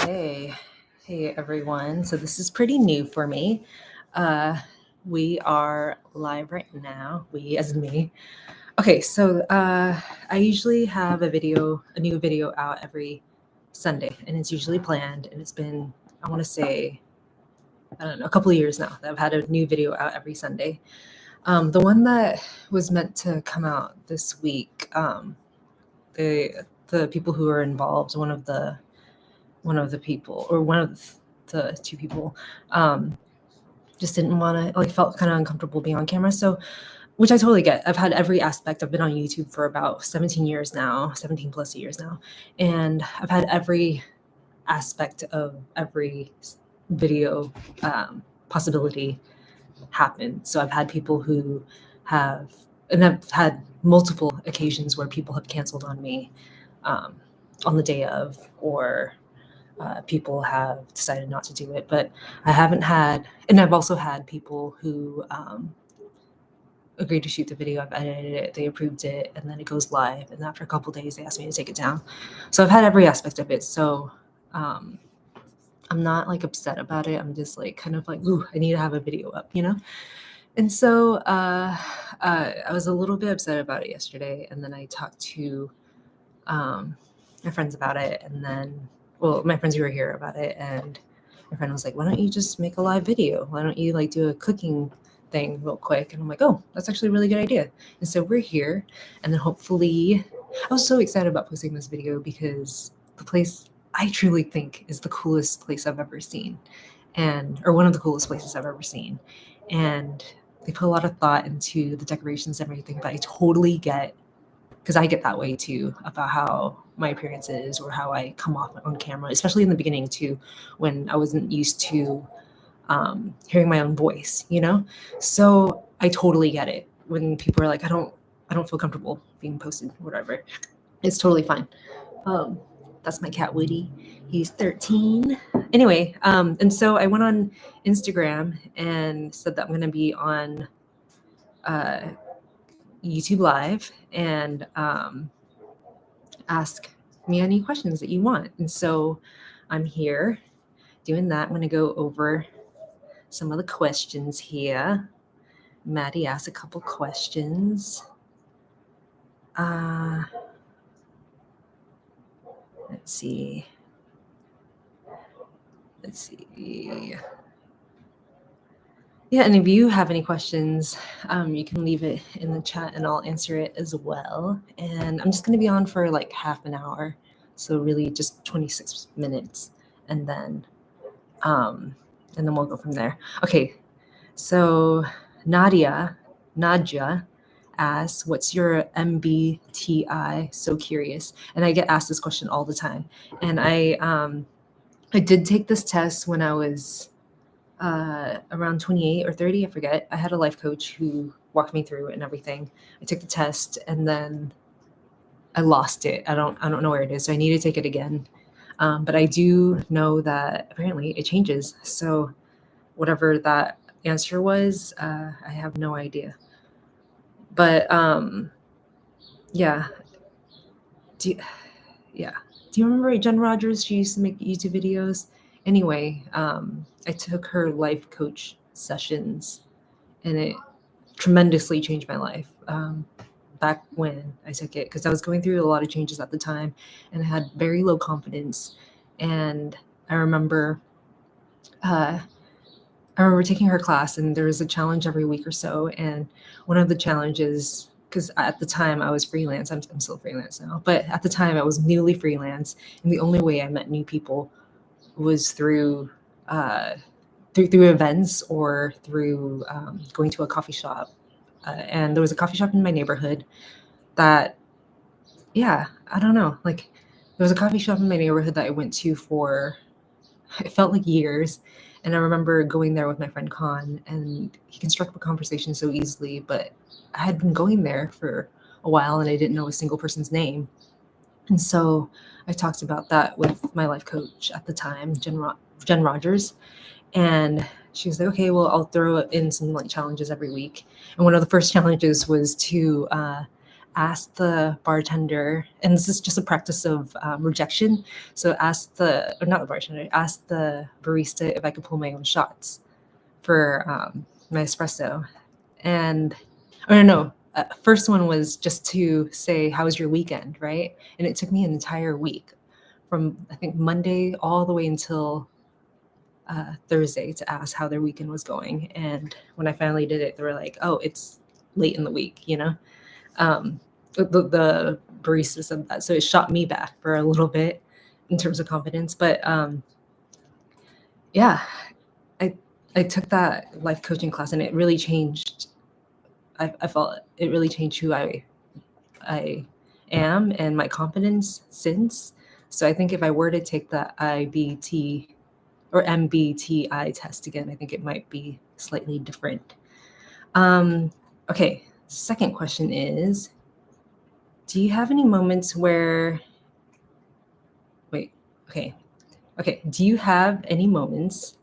Okay. Hey, everyone. So this is pretty new for me. Uh, we are live right now. We, as in me. Okay, so I usually have a new video out every Sunday, and it's usually planned. And it's been, I want to say, I don't know, a couple of years now that I've had a new video out every Sunday. The one that was meant to come out this week, the people who are involved, one of the people, or one of the two people, just didn't want to, like, felt kind of uncomfortable being on camera. So, which I totally get. I've had every aspect. I've been on YouTube for about 17 years now, 17 plus years now. And I've had every aspect of every video possibility happen. So I've had people who have, and I've had multiple occasions where people have canceled on me on the day of, or people have decided not to do it. But I haven't had, and I've also had people who agreed to shoot the video. I've edited it, they approved it, and then it goes live. And after a couple days, they asked me to take it down. So I've had every aspect of it. So I'm not like upset about it. I'm just like kind of like, ooh, I need to have a video up, you know? And so I was a little bit upset about it yesterday. And then I talked to my friends about it. And then, well, my friends who were here about it. And my friend was like, why don't you just make a live video? Why don't you like do a cooking thing real quick? And I'm like, oh, that's actually a really good idea. And so we're here. And then hopefully, I was so excited about posting this video because the place I truly think is the coolest place I've ever seen, or one of the coolest places I've ever seen. And they put a lot of thought into the decorations and everything, but I totally get, because I get that way too, about how my appearance is or how I come off on camera, especially in the beginning too, when I wasn't used to hearing my own voice, you know? So I totally get it when people are like, I don't feel comfortable being posted, whatever. It's totally fine. That's my cat Woody. He's 13. Anyway, and so I went on Instagram and said that I'm going to be on YouTube Live and ask me any questions that you want. And so I'm here doing that. I'm going to go over some of the questions here. Maddie asked a couple questions. Let's see. Yeah, and if you have any questions, you can leave it in the chat and I'll answer it as well. And I'm just going to be on for like half an hour, so really just 26 minutes, and then we'll go from there. Okay, so Nadia asks, what's your MBTI? So curious. And I get asked this question all the time. And I did take this test when I was around 28 or 30, I forget. I had a life coach who walked me through it and everything. I took the test and then I lost it. I don't know where it is, so I need to take it again. But I do know that apparently it changes. So whatever that answer was, I have no idea. But yeah. Do you remember Jen Rogers? She used to make YouTube videos. Anyway, I took her life coach sessions and it tremendously changed my life back when I took it, because I was going through a lot of changes at the time and I had very low confidence. And I remember taking her class, and there was a challenge every week or so. And one of the challenges, because at the time I was freelance, I'm still freelance now, but at the time I was newly freelance, and the only way I met new people was through events or through going to a coffee shop. And there was a coffee shop in my neighborhood that, I don't know, like there was a coffee shop in my neighborhood that I went to for, it felt like years. And I remember going there with my friend Khan, and he can strike up a conversation so easily, but I had been going there for a while and I didn't know a single person's name. And so I talked about that with my life coach at the time, Jen Rogers. And she was like, okay, well, I'll throw in some like challenges every week. And one of the first challenges was to ask the bartender, and this is just a practice of rejection. So ask the, or not the bartender, ask the barista if I could pull my own shots for my espresso. And, or no, first one was just to say, how was your weekend, right? And it took me an entire week from, I think, Monday all the way until Thursday to ask how their weekend was going. And when I finally did it, they were like, oh, it's late in the week, you know? The barista said that. So it shot me back for a little bit in terms of confidence. But yeah, I took that life coaching class and it really changed. I felt it really changed who I am and my confidence since. So I think if I were to take the IBT or MBTI test again, I think it might be slightly different. Okay, second question is, do you have any moments where, do you have any moments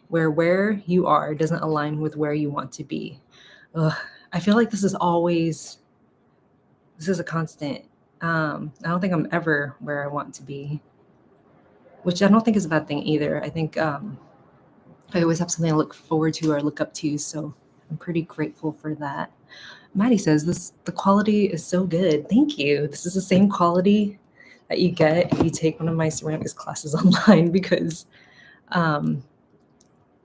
where you are doesn't align with where you want to be? Ugh, I feel like this is a constant. I don't think I'm ever where I want to be, which I don't think is a bad thing either. I think I always have something to look forward to or look up to, so I'm pretty grateful for that. Maddie says the quality is so good. Thank you. This is the same quality that you get if you take one of my ceramics classes online, because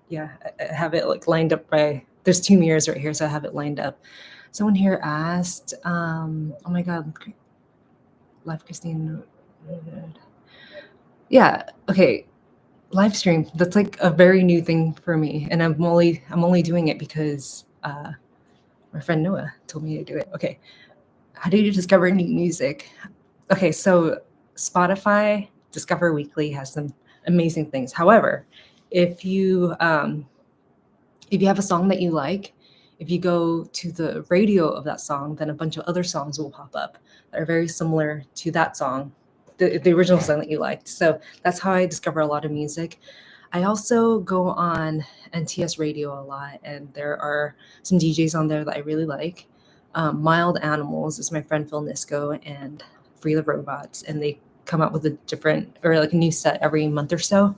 yeah, I have it like lined up by, there's 2 mirrors right here, so I have it lined up. Someone here asked, oh my God, Live Christine. Yeah, okay. Live stream, that's like a very new thing for me. And I'm only doing it because my friend Noah told me to do it. Okay. How do you discover new music? Okay, so Spotify Discover Weekly has some amazing things. However, if you have a song that you like, if you go to the radio of that song, then a bunch of other songs will pop up that are very similar to that song, the original song that you liked. So that's how I discover a lot of music. I also go on NTS radio a lot, and there are some DJs on there that I really like. Mild Animals is my friend Phil Nisco and Free the Robots, and they come out with a different, or like a new set every month or so.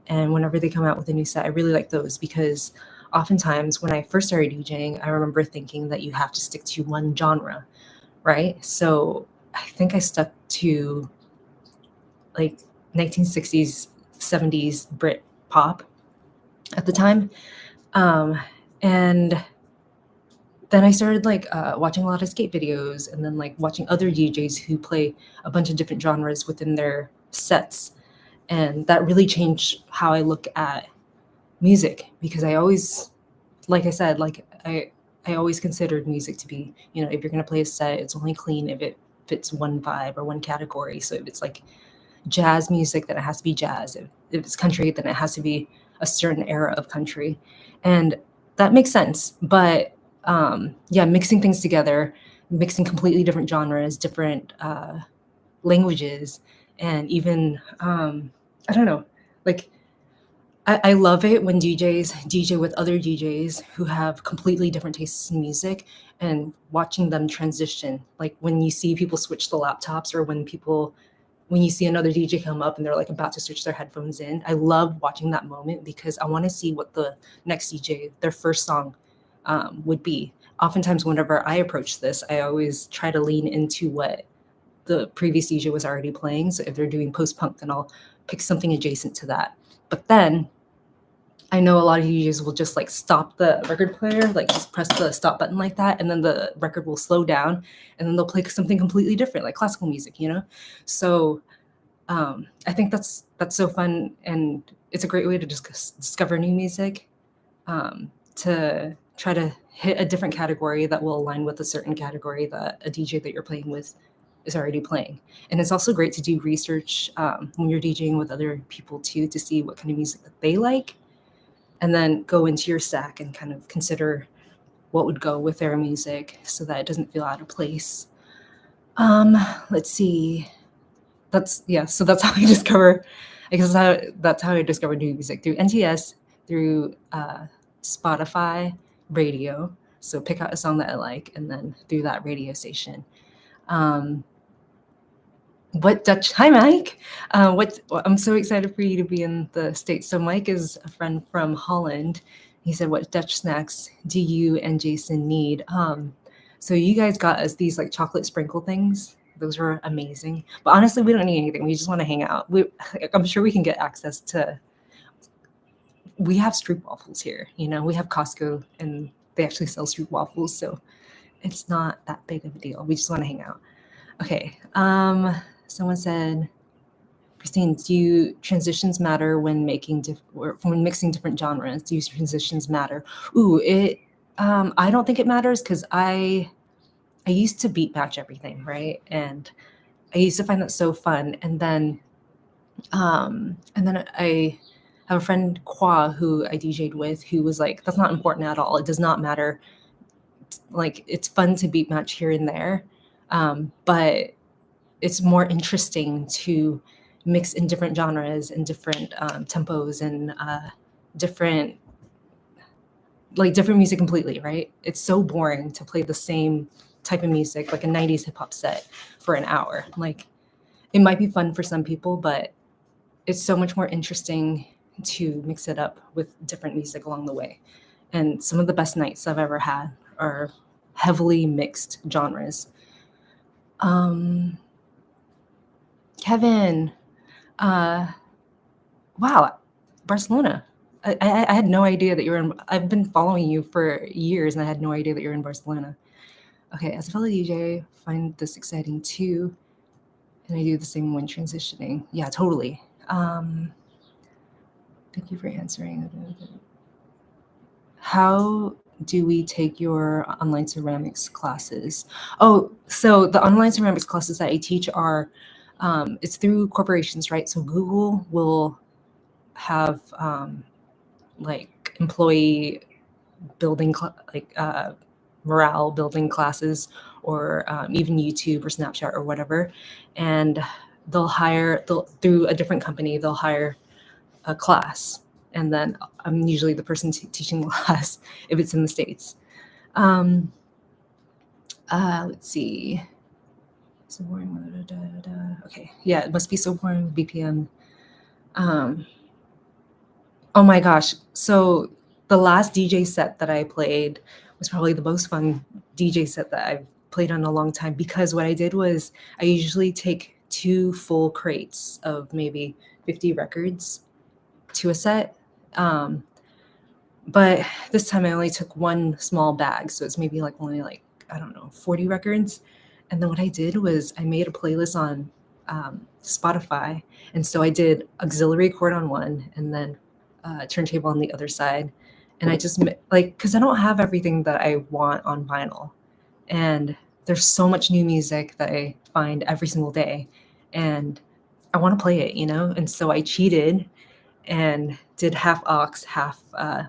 And whenever they come out with a new set, I really like those, because oftentimes when I first started DJing, I remember thinking that you have to stick to one genre, right? So I think I stuck to like 1960s, 70s Brit pop at the time. And then I started like watching a lot of skate videos, and then like watching other DJs who play a bunch of different genres within their sets. And that really changed how I look at music, because I always, like I said, like I always considered music to be, you know, if you're going to play a set, it's only clean if it fits one vibe or one category. So if it's like jazz music, then it has to be jazz. If it's country, then it has to be a certain era of country. And that makes sense. But yeah, mixing things together, mixing completely different genres, different languages, and even, I don't know, like, I love it when DJs DJ with other DJs who have completely different tastes in music, and watching them transition. Like when you see people switch the laptops, or when you see another DJ come up and they're like about to switch their headphones in. I love watching that moment, because I want to see what the next DJ, their first song, would be. Oftentimes, whenever I approach this, I always try to lean into what the previous DJ was already playing. So if they're doing post punk, then I'll pick something adjacent to that. But then I know a lot of DJs will just like stop the record player, like just press the stop button like that, and then the record will slow down, and then they'll play something completely different, like classical music, you know? So I think that's so fun, and it's a great way to just discover new music, to try to hit a different category that will align with a certain category that a DJ that you're playing with is already playing. And it's also great to do research when you're DJing with other people too, to see what kind of music that they like, and then go into your stack and kind of consider what would go with their music so that it doesn't feel out of place. Let's see. So that's how I discover, I guess that's how I discovered new music, through NTS, through Spotify radio. So pick out a song that I like, and then through that radio station. What Dutch? Hi, Mike. I'm so excited for you to be in the States. So Mike is a friend from Holland. He said, "What Dutch snacks do you and Jason need?" So you guys got us these like chocolate sprinkle things. Those were amazing. But honestly, we don't need anything. We just want to hang out. I'm sure we can get access to. We have street waffles here. You know, we have Costco, and they actually sell street waffles. So it's not that big of a deal. We just want to hang out. Okay. Someone said, Christine, do transitions matter when when mixing different genres? Do transitions matter? I don't think it matters because I used to beat match everything, right? And I used to find that so fun. And then I have a friend Kwa who I DJ'd with who was like, that's not important at all. It does not matter. Like it's fun to beat match here and there, but it's more interesting to mix in different genres and different tempos and different different music completely, right? It's so boring to play the same type of music, like a 90s hip hop set for an hour. Like it might be fun for some people, but it's so much more interesting to mix it up with different music along the way. And some of the best nights I've ever had are heavily mixed genres. Kevin, wow, Barcelona. I had no idea that you were in. I've been following you for years, and I had no idea that you're in Barcelona. Okay, as a fellow DJ, I find this exciting too, and I do the same when transitioning. Yeah, totally. Thank you for answering. How do we take your online ceramics classes? Oh, so the online ceramics classes that I teach are, it's through corporations, right? So Google will have like employee building, morale building classes, or even YouTube or Snapchat or whatever. And through a different company, they'll hire a class. And then I'm usually the person teaching the class if it's in the States. Let's see. So boring. Okay. Yeah, it must be so boring with BPM. Oh my gosh. So the last DJ set that I played was probably the most fun DJ set that I've played on a long time, because what I did was I usually take 2 full crates of maybe 50 records to a set. But this time I only took 1 small bag, so it's maybe only I don't know, 40 records. And then what I did was I made a playlist on Spotify, and so I did auxiliary chord on one, and then turntable on the other side. And I just because I don't have everything that I want on vinyl, and there's so much new music that I find every single day, and I want to play it, And so I cheated and did half aux, half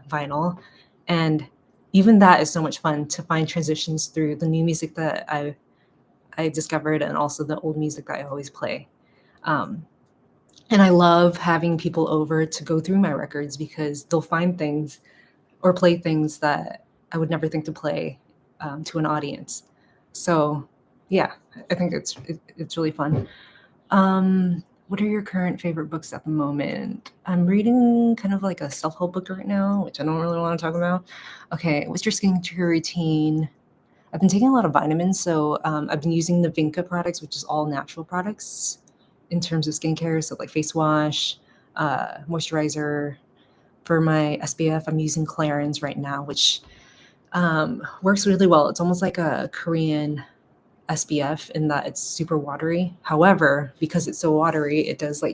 vinyl. And even that is so much fun to find transitions through the new music that I discovered, and also the old music that I always play. And I love having people over to go through my records, because they'll find things or play things that I would never think to play to an audience. So yeah, I think it's really fun. What are your current favorite books at the moment? I'm reading kind of like a self-help book right now, which I don't really want to talk about. Okay, what's your skincare routine? I've been taking a lot of vitamins, so I've been using the Vinca products, which is all natural products in terms of skincare. So like face wash, moisturizer. For my SPF, I'm using Clarins right now, which works really well. It's almost like a Korean SPF in that it's super watery. However, because it's so watery, it does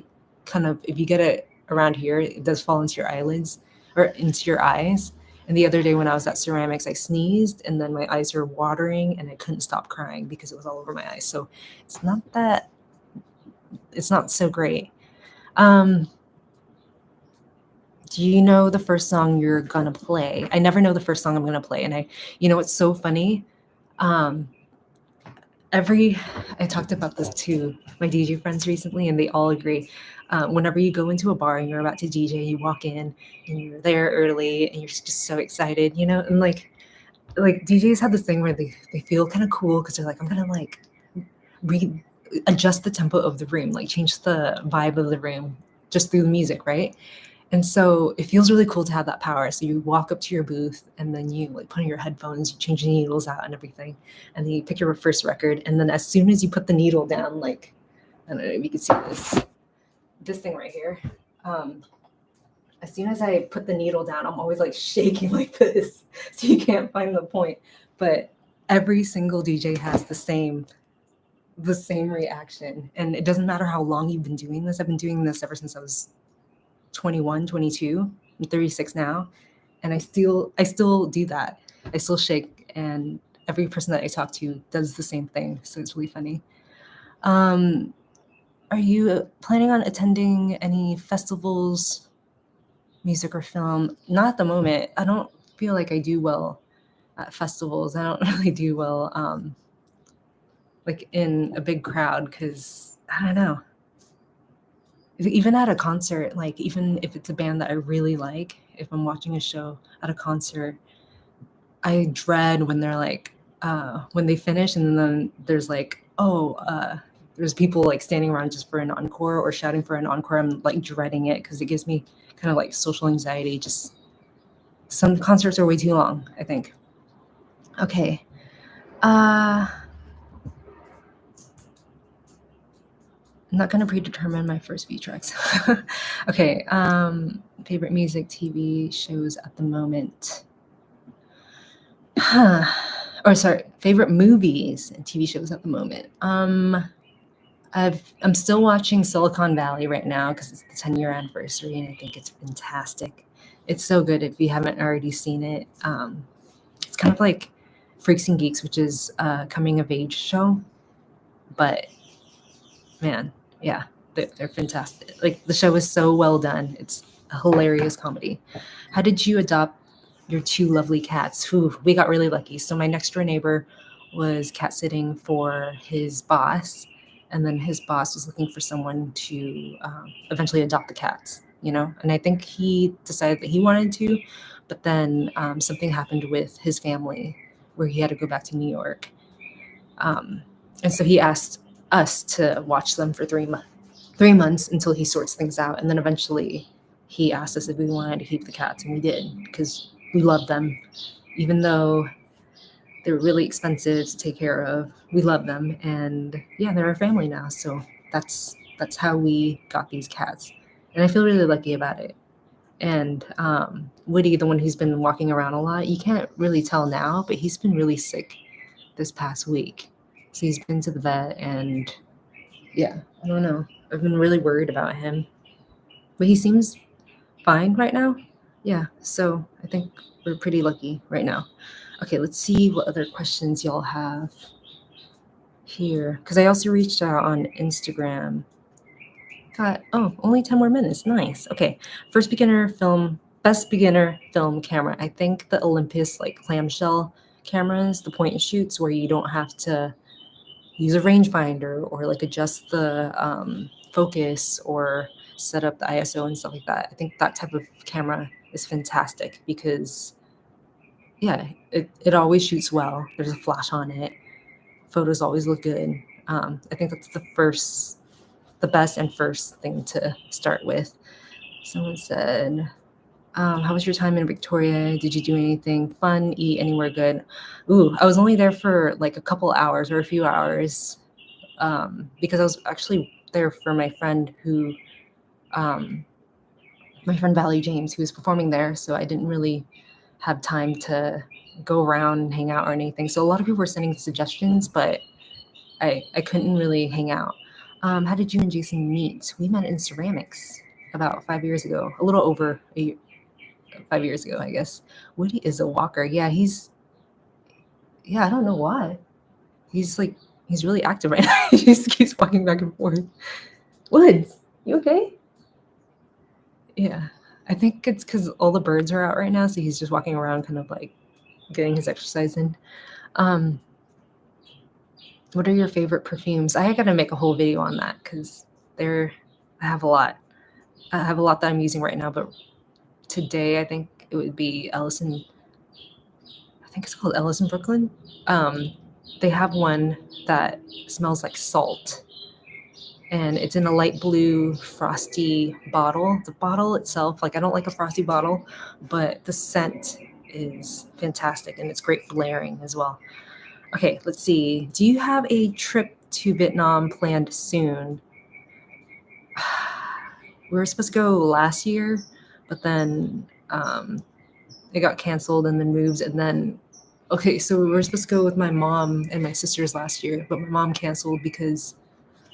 kind of, if you get it around here, it does fall into your eyelids or into your eyes. And the other day when I was at ceramics, I sneezed and then my eyes were watering and I couldn't stop crying because it was all over my eyes. So it's not so great. Do you know the first song you're gonna play? I never know the first song I'm gonna play. And it's so funny. I talked about this to my DJ friends recently, and they all agree. Whenever you go into a bar and you're about to DJ, you walk in and you're there early and you're just so excited, and like DJs have this thing where they feel kind of cool because they're like, I'm gonna adjust the tempo of the room, like change the vibe of the room just through the music, right? And so it feels really cool to have that power. So you walk up to your booth and then you like put on your headphones, you change the needles out and everything. And then you pick your first record. And then as soon as you put the needle down, like, I don't know if you can see this thing right here. As soon as I put the needle down, I'm always like shaking like this. So you can't find the point. But every single DJ has the same reaction. And it doesn't matter how long you've been doing this. I've been doing this ever since I was 21, 22. I'm 36 now. And I still do that. I still shake, and every person that I talk to does the same thing. So it's really funny. Are you planning on attending any festivals, music or film? Not at the moment. I don't feel like I do well at festivals. I don't really do well like in a big crowd because I don't know. Even at a concert, like even if it's a band that I really like, if I'm watching a show at a concert, I dread when they're like when they finish and then there's like, there's people like standing around just for an encore or shouting for an encore. I'm like dreading it because it gives me kind of like social anxiety. Just some concerts are way too long, I think. Okay. I'm not going to predetermine my first few tracks. Okay. Favorite music, TV shows at the moment. Or sorry, favorite movies and TV shows at the moment. I'm still watching Silicon Valley right now because it's the 10-year anniversary, and I think it's fantastic. It's so good if you haven't already seen it. It's kind of like Freaks and Geeks, which is a coming of age show, but man, yeah, they're fantastic. Like the show is so well done. It's a hilarious comedy. How did you adopt your two lovely cats? Ooh, we got really lucky. So my next door neighbor was cat sitting for his boss, and then his boss was looking for someone to eventually adopt the cats. And I think he decided that he wanted to, but then something happened with his family where he had to go back to New York, and so he asked us to watch them for 3 months until he sorts things out, and then eventually he asked us if we wanted to keep the cats, and we did because we love them, even though they're really expensive to take care of. We love them, and yeah, they're our family now. So that's how we got these cats, and I feel really lucky about it. And Woody, the one who's been walking around a lot, you can't really tell now, but he's been really sick this past week. So he's been to the vet, and yeah, I don't know. I've been really worried about him, but he seems fine right now. Yeah, so I think we're pretty lucky right now. Okay, let's see what other questions y'all have here. Because I also reached out on Instagram. Got, only 10 more minutes. Nice. Okay, best beginner film camera. I think the Olympus like clamshell cameras, the point and shoots where you don't have to use a rangefinder or like adjust the focus or set up the ISO and stuff like that. I think that type of camera is fantastic because yeah, it always shoots well. There's a flash on it. Photos always look good. I think that's the best and first thing to start with. Someone said, how was your time in Victoria? Did you do anything fun, eat anywhere good? Ooh, I was only there for like a couple hours or a few hours because I was actually there for my friend my friend Valerie James, who was performing there. So I didn't really have time to go around and hang out or anything. So a lot of people were sending suggestions, but I couldn't really hang out. How did you and Jason meet? We met in ceramics about 5 years ago, a little over 5 years ago, I guess. Woody is a walker. Yeah, I don't know why. He's really active right now. He just keeps walking back and forth. Woods, you okay? Yeah, I think it's because all the birds are out right now, so he's just walking around kind of like getting his exercise in. What are your favorite perfumes? I gotta make a whole video on that because I have a lot. I have a lot that I'm using right now, but today I think it would be Ellison. I think it's called Ellison Brooklyn. they have one that smells like salt, and it's in a light blue frosty bottle. The bottle itself, like I don't like a frosty bottle, but the scent is fantastic and it's great for layering as well. Okay, let's see. Do you have a trip to Vietnam planned soon? We were supposed to go last year, but then it got canceled and then moved. And then, okay, so we were supposed to go with my mom and my sisters last year, but my mom canceled because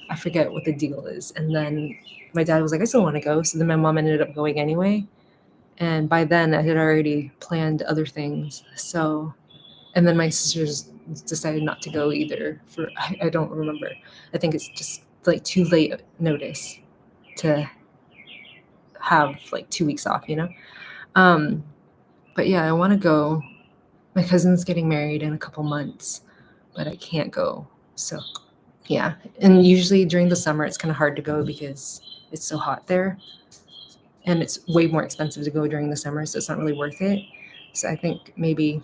I forget what the deal is. And then my dad was like, I still want to go. So then my mom ended up going anyway. And by then I had already planned other things. So, and then my sisters decided not to go either for, I don't remember. I think it's just like too late notice to have like 2 weeks off, you know? But yeah, I want to go. My cousin's getting married in a couple months, but I can't go. So yeah, and usually during the summer, it's kind of hard to go because it's so hot there, and it's way more expensive to go during the summer, so it's not really worth it. So I think maybe,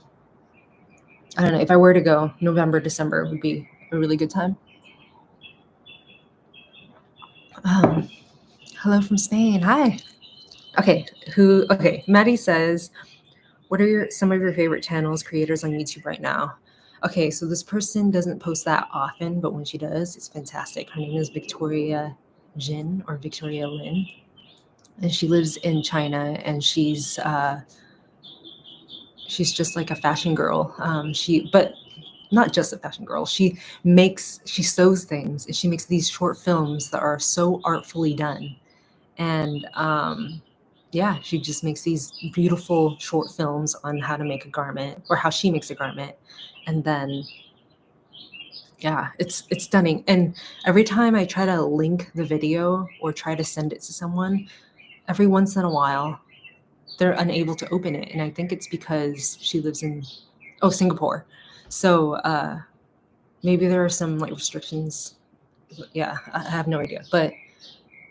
I don't know, if I were to go, November, December would be a really good time. Hello from Spain. Hi. Okay, Maddie says, what are some of your favorite channels, creators on YouTube right now? Okay, so this person doesn't post that often, but when she does, it's fantastic. Her name is Victoria Jin or Victoria Lin, and she lives in China, and she's just like a fashion girl. But not just a fashion girl. She sews things, and she makes these short films that are so artfully done. And yeah, she just makes these beautiful short films on how to make a garment or how she makes a garment. And then, yeah, it's stunning. And every time I try to link the video or try to send it to someone, every once in a while, they're unable to open it. And I think it's because she lives in, Singapore. So maybe there are some like restrictions. Yeah, I have no idea. But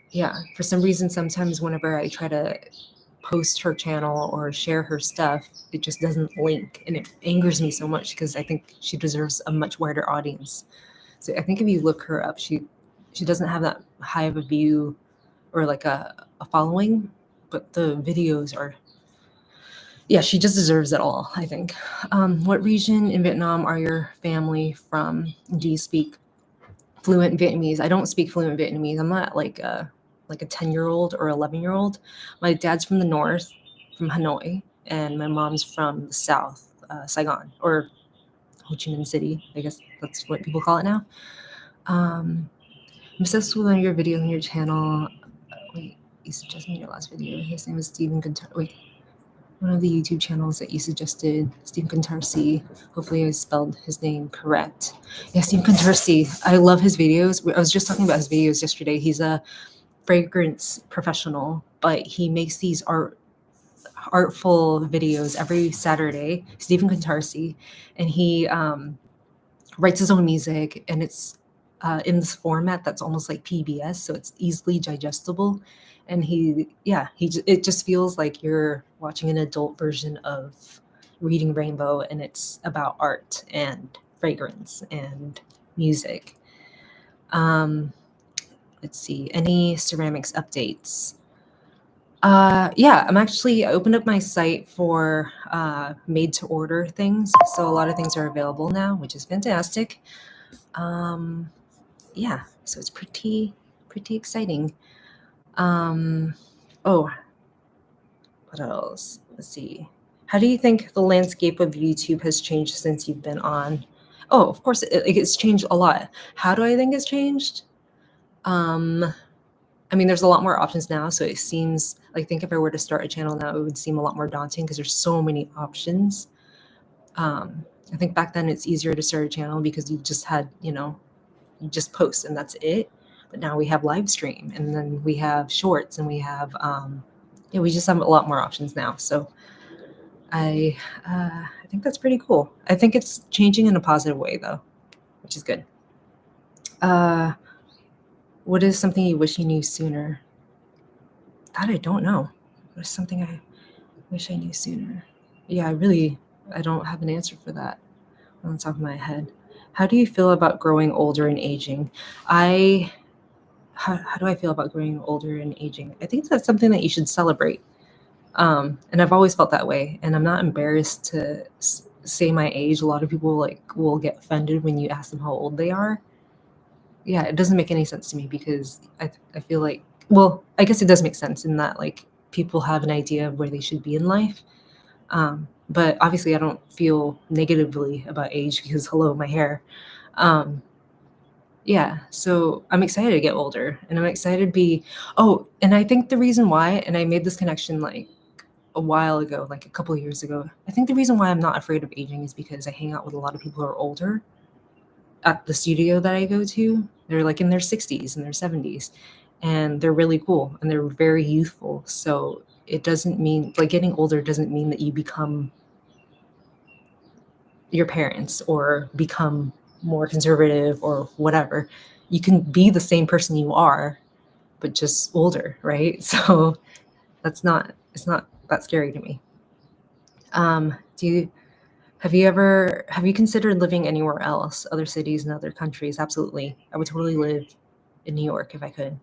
yeah, for some reason, sometimes whenever I try to post her channel or share her stuff, it just doesn't link, and it angers me so much because I think she deserves a much wider audience. So I think if you look her up, she doesn't have that high of a view or like a following, but the videos are, yeah, she just deserves it all, I think. What region in Vietnam are your family from? Do you speak fluent Vietnamese? I don't speak fluent Vietnamese. I'm not like a 10-year-old or 11-year-old. My dad's from the north, from Hanoi, and my mom's from the south, Saigon, or Ho Chi Minh City. I guess that's what people call it now. I'm obsessed with one of your videos on your channel. Wait, you suggested in your last video. His name is Stephen Cantar. Wait, one of the YouTube channels that you suggested, Stephen Cantarsi. Hopefully I spelled his name correct. Yeah, Stephen Cantarsi. I love his videos. I was just talking about his videos yesterday. He's a fragrance professional, but he makes these artful videos every Saturday. Stephen Cantarsi, and he writes his own music, and it's in this format that's almost like PBS, so it's easily digestible. And it just feels like you're watching an adult version of Reading Rainbow, and it's about art and fragrance and music. Let's see, any ceramics updates? Yeah, I opened up my site for made to order things. So a lot of things are available now, which is fantastic. Yeah, so it's pretty exciting. Oh, what else? Let's see. How do you think the landscape of YouTube has changed since you've been on? Oh, of course, it's changed a lot. How do I think it's changed? I mean, there's a lot more options now, so it seems like, think if I were to start a channel now, it would seem a lot more daunting because there's so many options. I think back then it's easier to start a channel because you just had, you just post and that's it. But now we have live stream, and then we have shorts, and we have, we just have a lot more options now. So I think that's pretty cool. I think it's changing in a positive way though, which is good. What is something you wish you knew sooner? That I don't know. What is something I wish I knew sooner? Yeah, I don't have an answer for that on the top of my head. How do you feel about growing older and aging? I how do I feel about growing older and aging? I think that's something that you should celebrate. And I've always felt that way. And I'm not embarrassed to say my age. A lot of people like will get offended when you ask them how old they are. Yeah, it doesn't make any sense to me because I feel like, well, I guess it does make sense in that like people have an idea of where they should be in life. But obviously, I don't feel negatively about age because hello, my hair. Um, yeah, so I'm excited to get older and I'm excited to be. Oh, and I think the reason why, and I made this connection like a while ago, like a couple of years ago. I think the reason why I'm not afraid of aging is because I hang out with a lot of people who are older at the studio that I go to. They're like in their 60s and their 70s, and they're really cool and they're very youthful. So it doesn't mean like getting older doesn't mean that you become your parents or become more conservative or whatever. You can be the same person you are, but just older, right? So it's not that scary to me. Do you have you considered living anywhere else, other cities and other countries? Absolutely. I would totally live in New York if I could.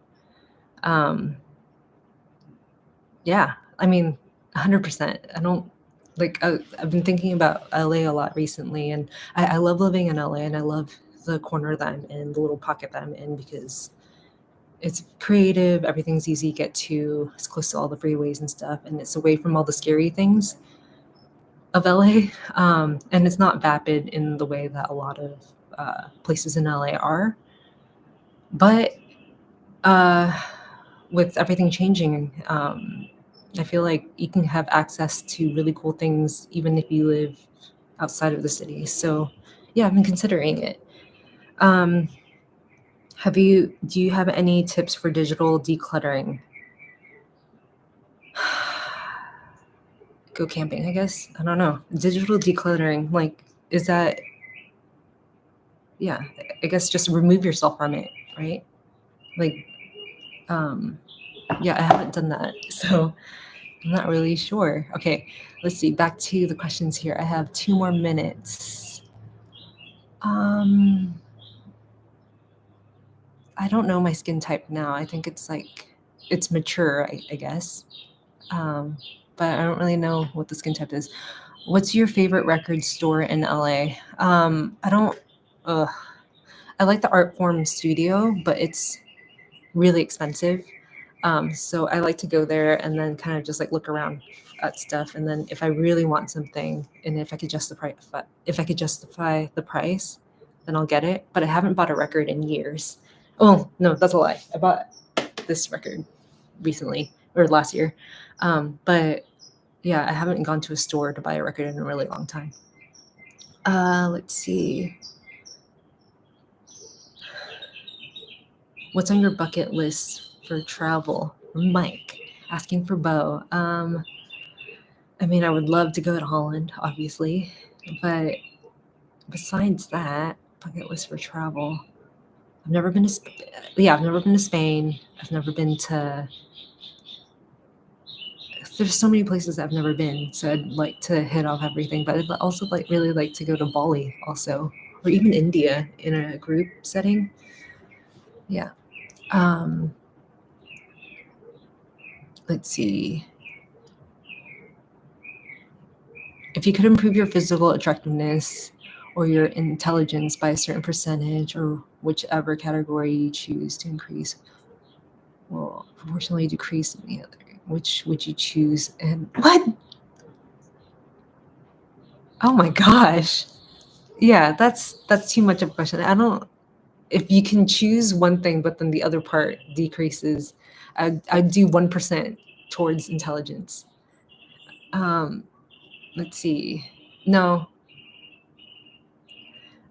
Um, yeah, I mean, 100%. I don't like, I've been thinking about LA a lot recently, and I love living in LA and I love the corner that I'm in, the little pocket that I'm in, because it's creative, everything's easy to get to, it's close to all the freeways and stuff, and it's away from all the scary things of LA. And it's not vapid in the way that a lot of places in LA are. But uh, with everything changing, I feel like you can have access to really cool things even if you live outside of the city. So, yeah, I've been considering it. Um, do you have any tips for digital decluttering? Go camping, I guess. I don't know. Digital decluttering, like, is that, yeah, I guess just remove yourself from it, right? Like, um, yeah, I haven't done that. So I'm not really sure. Okay, let's see. Back to the questions here. I have 2 more minutes. Um, I don't know my skin type now. I think it's like it's mature, I guess. Um, but I don't really know what the skin type is. What's your favorite record store in LA? I don't. I like the Art Form Studio, but it's really expensive. So I like to go there and then kind of just like look around at stuff, and then if I really want something, and if I could justify if I could justify the price, then I'll get it. But I haven't bought a record in years. Oh no, that's a lie. I bought this record recently or last year, but yeah, I haven't gone to a store to buy a record in a really long time. Let's see. What's on your bucket list for travel? Mike asking for Bo. I mean, I would love to go to Holland, obviously, but besides that, bucket list for travel. I've never been to, yeah, I've never been to Spain. I've never been to. There's so many places I've never been, so I'd like to hit off everything. But I'd also like really like to go to Bali, also, or even India in a group setting. Yeah. Um, let's see. If you could improve your physical attractiveness or your intelligence by a certain percentage or whichever category you choose to increase, will proportionally decrease in the other. Which would you choose and what? Oh my gosh. Yeah, that's too much of a question. I don't if you can choose one thing but then the other part decreases, I'd do 1% towards intelligence. Um, let's see. No,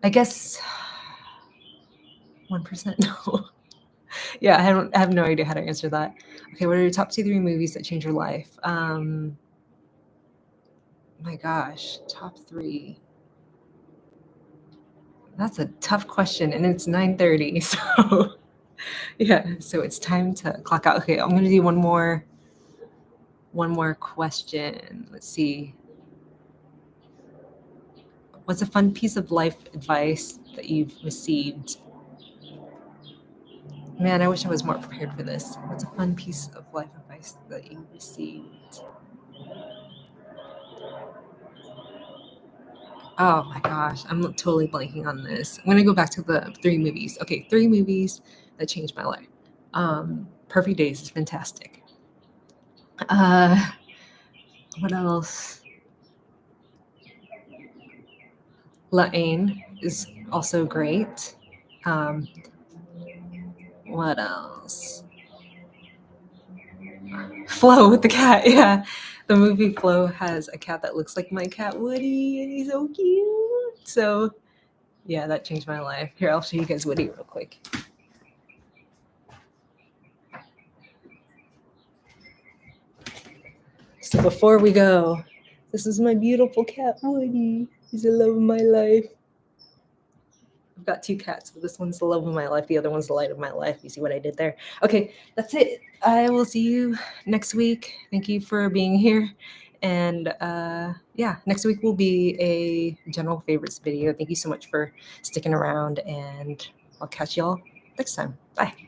I guess 1%. No. Yeah, I have no idea how to answer that. Okay, what are your top 2, 3 movies that changed your life? My gosh, top 3. That's a tough question, and it's 9:30. So yeah, so it's time to clock out. Okay, I'm gonna do one more question. Let's see. What's a fun piece of life advice that you've received. Man, I wish I was more prepared for this. What's a fun piece of life advice that you received? Oh my gosh, I'm totally blanking on this. I'm gonna go back to the 3 movies. Okay, 3 movies that changed my life. Perfect Days is fantastic. What else? La Haine is also great. What else? Flo with the cat, yeah. The movie Flo has a cat that looks like my cat Woody, and he's so cute. So, yeah, that changed my life. Here, I'll show you guys Woody real quick. So before we go, this is my beautiful cat Woody. He's the love of my life. I've got 2 cats, but this one's the love of my life. The other one's the light of my life. You see what I did there? Okay, that's it. I will see you next week. Thank you for being here. And yeah, next week will be a general favorites video. Thank you so much for sticking around, and I'll catch y'all next time. Bye.